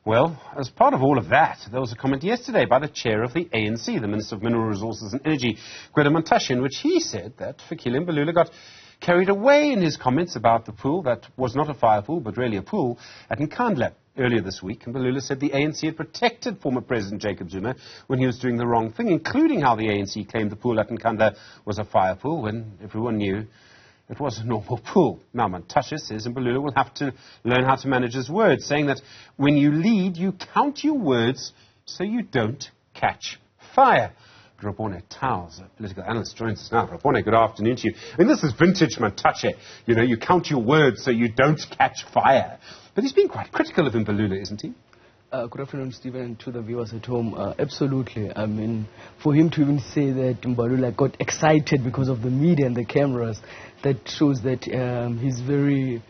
Well, as part of all of that, there was a comment yesterday by the chair of the ANC, the Minister of Mineral Resources and Energy, Gwede Mantashe, in which he said that Fikile Mbalula got carried away in his comments about the pool that was not a fire pool, but really a pool at Nkandla. Earlier this week, Mbalula said the ANC had protected former President Jacob Zuma when he was doing the wrong thing, including how the ANC claimed the pool at Nkandla was a fire pool when everyone knew it was a normal pool. Now, Mantashe says Mbalula will have to learn how to manage his words, saying that when you lead, you count your words so you don't catch fire. Rebone Tau, a political analyst, joins us now. Rebone, good afternoon to you. I mean, this is vintage Mantashe. You know, you count your words so you don't catch fire. But he's been quite critical of Mbalula, isn't he? Good afternoon, Stephen, and to the viewers at home. Absolutely. I mean, for him to even say that Mbalula got excited because of the media and the cameras, that shows that he's very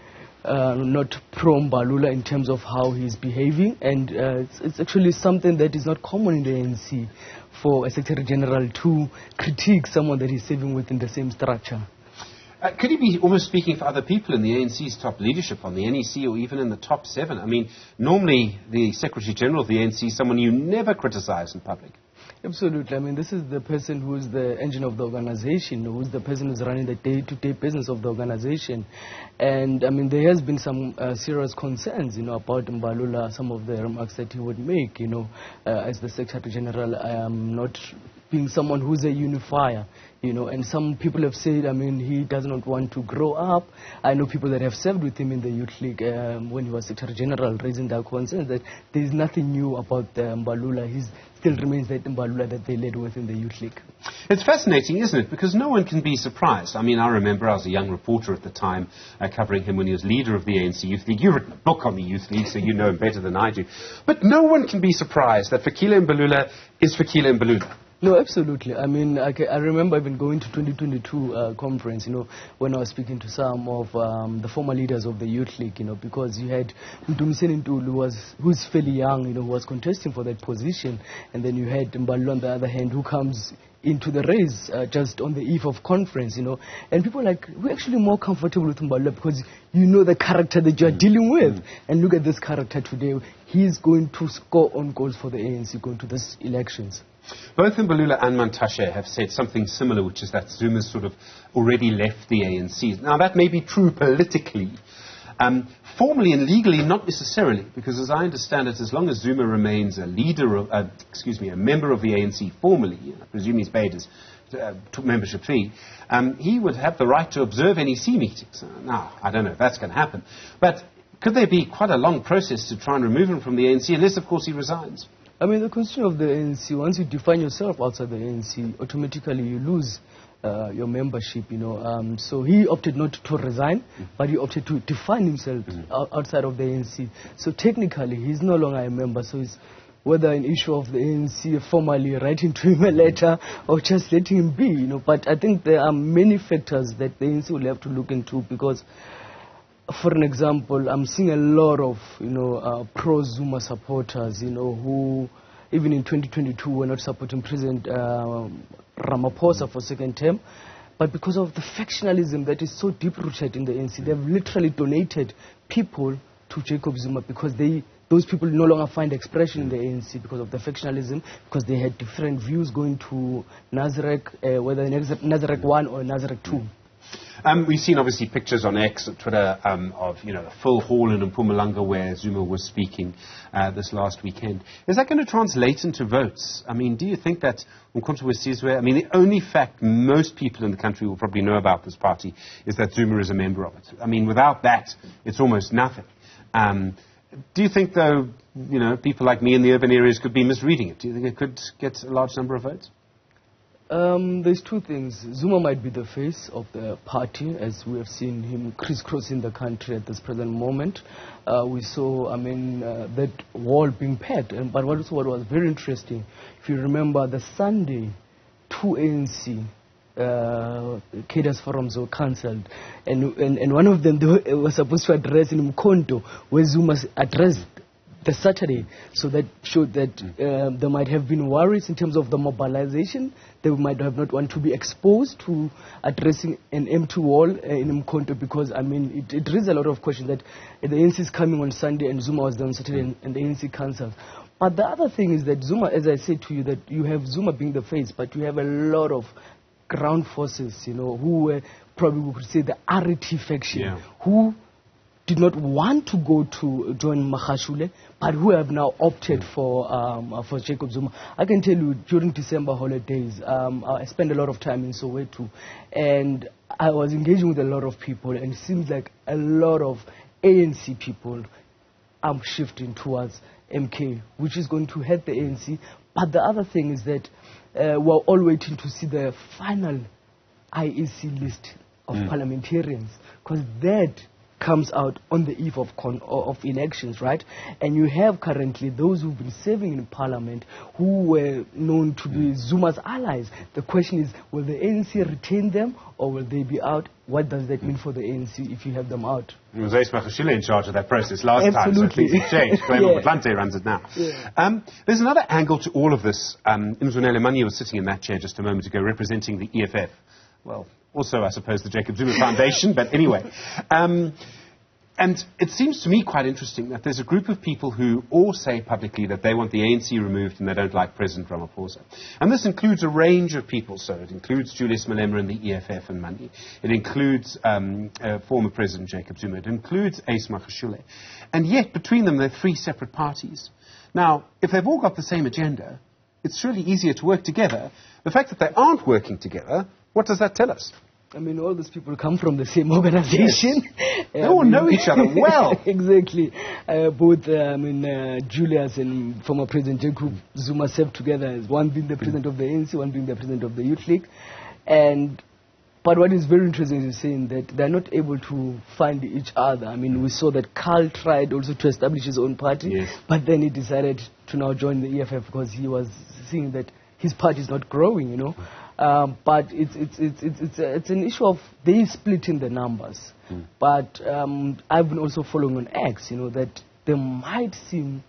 not pro-Mbalula in terms of how he's behaving. And it's actually something that is not common in the ANC for a Secretary General to critique someone that he's serving within the same structure. Could he be almost speaking for other people in the ANC's top leadership, on the NEC or even in the top 7? I mean, normally the Secretary General of the ANC is someone you never criticize in public. Absolutely. I mean, this is the person who is the engine of the organization, who is the person who's running the day-to-day business of the organization. And, I mean, there has been some serious concerns, about Mbalula, some of the remarks that he would make, as the Secretary General. I am not being someone who's a unifier, and some people have said, I mean, he does not want to grow up. I know people that have served with him in the Youth League when he was Secretary General, raising their concerns that there is nothing new about Mbalula. He still remains that Mbalula that they led with in the Youth League. It's fascinating, isn't it? Because no one can be surprised. I mean, I remember I was a young reporter at the time covering him when he was leader of the ANC Youth League. You've written a book on the Youth League, so you know him better than I do. But no one can be surprised that Fikile Mbalula is Fikile Mbalula. No, absolutely. I mean, I remember even going to 2022 conference, when I was speaking to some of the former leaders of the Youth League, because you had Mdumiseni Ntulu, who's fairly young, who was contesting for that position, and then you had Mbalula on the other hand, who comes into the race just on the eve of conference, and people are like, we're actually more comfortable with Mbalula because you know the character that you're dealing with. And look at this character today. He's going to score on goals for the ANC going to these elections. Both Mbalula and Mantashe have said something similar, which is that Zuma's sort of already left the ANC. Now, that may be true politically. Formally and legally, not necessarily, because as I understand it, as long as Zuma remains a leader of, a member of the ANC formally, I presume he's paid his membership fee, he would have the right to observe NEC meetings. Now, I don't know if that's going to happen. But could there be quite a long process to try and remove him from the ANC, unless, of course, he resigns? I mean, the constitution of the ANC, once you define yourself outside the ANC, automatically you lose your membership, So he opted not to resign, but he opted to define himself outside of the ANC. So technically, he's no longer a member. So it's whether an issue of the ANC formally writing to him a letter or just letting him be, But I think there are many factors that the ANC will have to look into because, for an example, I'm seeing a lot of, pro-Zuma supporters, who even in 2022 were not supporting President Ramaphosa for second term. But because of the factionalism that is so deep-rooted in the ANC, they've literally donated people to Jacob Zuma because those people no longer find expression in the ANC because of the factionalism, because they had different views going to Nazarek, whether Nazarek 1 or Nazarek 2. We've seen, obviously, pictures on X, on Twitter, of, a full hall in Mpumalanga where Zuma was speaking this last weekend. Is that going to translate into votes? I mean, do you think that the only fact most people in the country will probably know about this party is that Zuma is a member of it? I mean, without that, it's almost nothing. Do you think, though, people like me in the urban areas could be misreading it? Do you think it could get a large number of votes? There's two things. Zuma might be the face of the party, as we have seen him crisscrossing the country at this present moment. We saw, that wall being packed. But what was very interesting, if you remember, the Sunday, 2 ANC cadres forums were cancelled. And one of them they were supposed to address in Mkonto, where Zuma addressed the Saturday. So that showed that there might have been worries in terms of the mobilization. They might have not want to be exposed to addressing an empty wall in Mkhonto, because, I mean, it raises a lot of questions that the ANC is coming on Sunday and Zuma was there on Saturday and the ANC cancels. But the other thing is that Zuma, as I said to you, that you have Zuma being the face, but you have a lot of ground forces, you know, who were probably, we could say, the RT faction, who did not want to go to join Magashule, but who have now opted for Jacob Zuma. I can tell you, during December holidays, I spent a lot of time in Soweto, and I was engaging with a lot of people, and it seems like a lot of ANC people are shifting towards MK, which is going to hurt the ANC. But the other thing is that we're all waiting to see the final IEC list of parliamentarians, because that comes out on the eve of elections, right? And you have currently those who've been serving in parliament who were known to be Zuma's allies. The question is, will the ANC retain them or will they be out? What does that mean for the ANC if you have them out? It was Ace Magashule in charge of that process last time, so things have changed. Graham Atlante runs it now. There's another angle to all of this. Mzwanele Manye was sitting in that chair just a moment ago representing the EFF. Well, also, I suppose, the Jacob Zuma Foundation, but anyway. And it seems to me quite interesting that there's a group of people who all say publicly that they want the ANC removed and they don't like President Ramaphosa. And this includes a range of people. So it includes Julius Malema and the EFF and Manye. It includes former President Jacob Zuma. It includes Ace Magashule. And yet, between them, they're three separate parties. Now, if they've all got the same agenda, it's surely easier to work together. The fact that they aren't working together, what does that tell us? I mean, all these people come from the same organization. Yes. They all know each other well. Exactly. Both, Julius and former President Jacob Zuma served together, as one being the president of the ANC, one being the president of the Youth League. But what is very interesting is saying that they're not able to find each other. I mean, we saw that Carl tried also to establish his own party, but then he decided to now join the EFF because he was seeing that his party is not growing, you know. But it's an issue of they splitting the numbers. But I've been also following on X, you know, that there might seem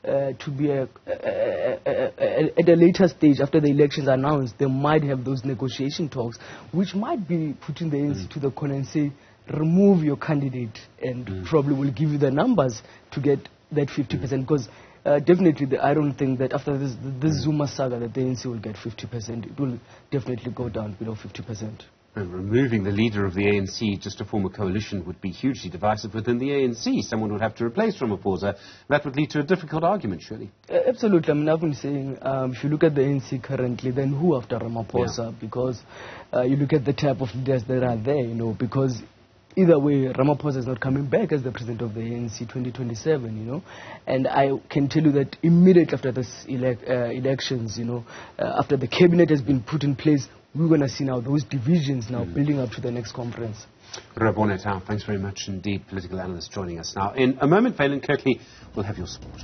to be at a later stage after the elections are announced, they might have those negotiation talks, which might be putting the ANC to the corner and say, remove your candidate, and probably will give you the numbers to get that 50%. Because definitely, I don't think that after this Zuma saga that the ANC will get 50%. It will definitely go down below 50%. And removing the leader of the ANC just to form a coalition would be hugely divisive within the ANC. Someone would have to replace Ramaphosa. That would lead to a difficult argument, surely. Absolutely. I mean, I've been saying, if you look at the ANC currently, then who after Ramaphosa? Because you look at the type of leaders that are there, you know, because either way, Ramaphosa is not coming back as the president of the ANC 2027, you know. And I can tell you that immediately after this elections, you know, after the cabinet has been put in place, we're going to see now those divisions now building up to the next conference. Rebone Tau, thanks very much indeed, political analyst joining us now. In a moment, Valen Kirkley will have your support.